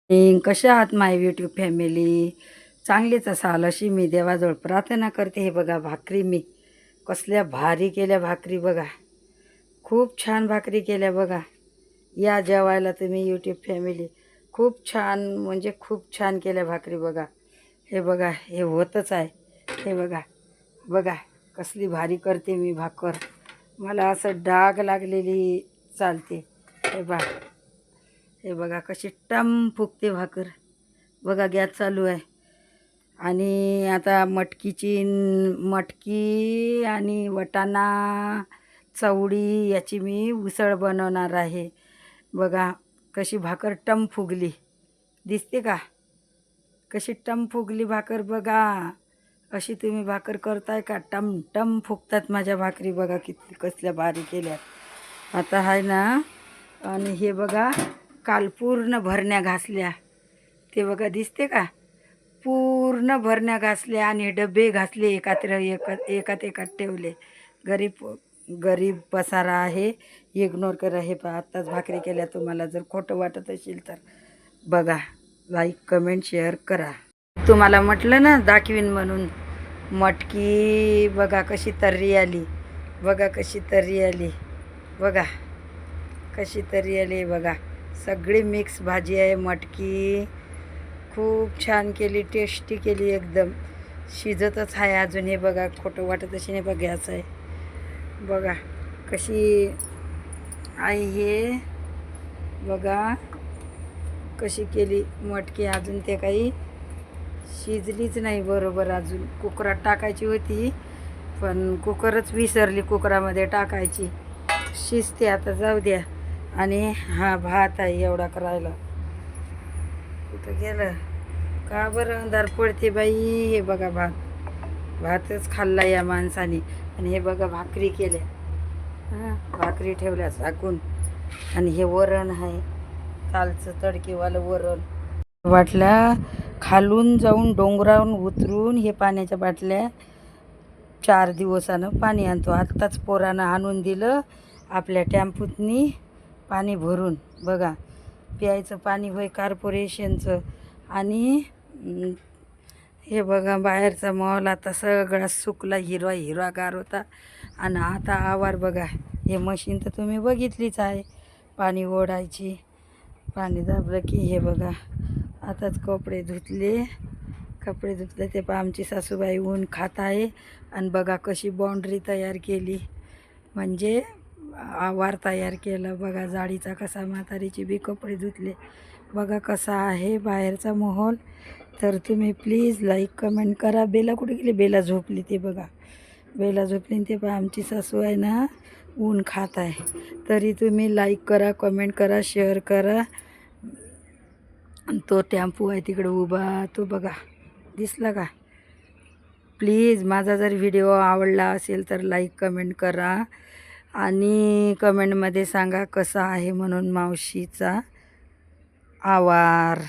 कशा आहात माय YouTube family? चांगलीच असाल अशी मी देवाजवळ प्रार्थना करते. हे बघा भाकरी मी कसल्या भारी केल्या भाकरी बघा. खूप छान भाकरी केल्या बघा. या जेवायला तुम्ही यूट्यूब फॅमिली. खूप छान म्हणजे खूप छान केल्या भाकरी बघा. हे बघा हे होतच आहे. हे बघा बघा कसली भारी करते मी भाकर. मला असं डाग लागलेली चालते. हे बघा कशी टम फुगते भाकर. बघा गॅस चालू आहे. आणि आता मटकी आणि वाटाणा चवळी याची मी उसळ बनवणार आहे. बघा कशी भाकर टम फुगली. दिसते का कशी टम फुगली भाकर? बघा अशी तुम्ही भाकर करताय का? टम टम फुगतात माझ्या भाकरी. बघा किती कसल्या भारी केल्या. आता आहे ना. आणि हे बघा काल पूर्ण भरण्या घासल्या. ते बघा दिसते का? पूर्ण भरण्या घासल्या आणि डबे घासले एकात ठेवले. गरीब गरीब पसारा आहे. इग्नोर करा. हे पहा आत्ताच भाकरी केल्या. तुम्हाला जर खोटं वाटत असेल तर बघा, लाईक कमेंट शेअर करा. तुम्हाला म्हटलं ना दाखवीन म्हणून. मटकी बघा कशी तर्री आली. बघा कशी तर्री आली. बघा कशी तर्री आली. बघा सगळी मिक्स भाजी आहे. मटकी खूप छान केली, टेस्टी केली एकदम. शिजतच आहे अजून. हे बघा खोटं वाटत अशी नाही. बघा गॅस आहे. बघा कशी आहे. हे बघा कशी केली मटकी. अजून ते काही शिजलीच नाही बरोबर. अजून कुकरात टाकायची होती पण कुकरच विसरली कुकरामध्ये टाकायची. शिजते आता जाऊ द्या. आणि हा भात आहे एवढा करायला. कुठं गेलं का बरं अंधार पडते बाई. हे बघा भातच खाल्ला या माणसाने. आणि हे बघा भाकरी केल्या. हां भाकरी ठेवल्या झाकून. आणि हे वरण आहे कालचं तडकीवालं वरण. बाटल्या खालून जाऊन डोंगरावरून उतरून हे पाण्याच्या बाटल्या 4 दिवसानं पाणी आणतो. आत्ताच पोरानं आणून दिलं आपल्या टॅम्पूतनी पाणी भरून. बघा प्यायचं पाणी होय कॉर्पोरेशनचं. आणि हे बघा बाहेरचा मॉल आता सगळा सुकला. हिरवागार होता. आणि आता आवार बघा. हे मशीन तर तुम्ही बघितलीच आहे पाणी ओढायची. पाणी दाबलं की हे बघा आताच कपडे धुतले ते पण आमची सासूबाई ऊन खात आहे. आणि बघा कशी बाउंड्री तयार केली म्हणजे आवार तयार केलं. बघा जाळीचा कसा. म्हातारीची बी कपडे धुतले. बघा कसा आहे बाहेरचा माहोल. तर तुम्ही प्लीज लाईक कमेंट करा. बेला कुठे गेली? बेला झोपली. ते बघा बेला झोपली. ते पण आमची सासू आहे ना ऊन खात आहे. तरी तुम्ही लाईक करा, कमेंट करा, शेअर करा. तो टेम्पो आहे तिकडे उभा तो बघा दिसला का? प्लीज माझा जर व्हिडिओ आवडला असेल तर लाईक कमेंट करा. आणि कमेंटमध्ये सांगा कसा आहे म्हणून मावशीचा आवार.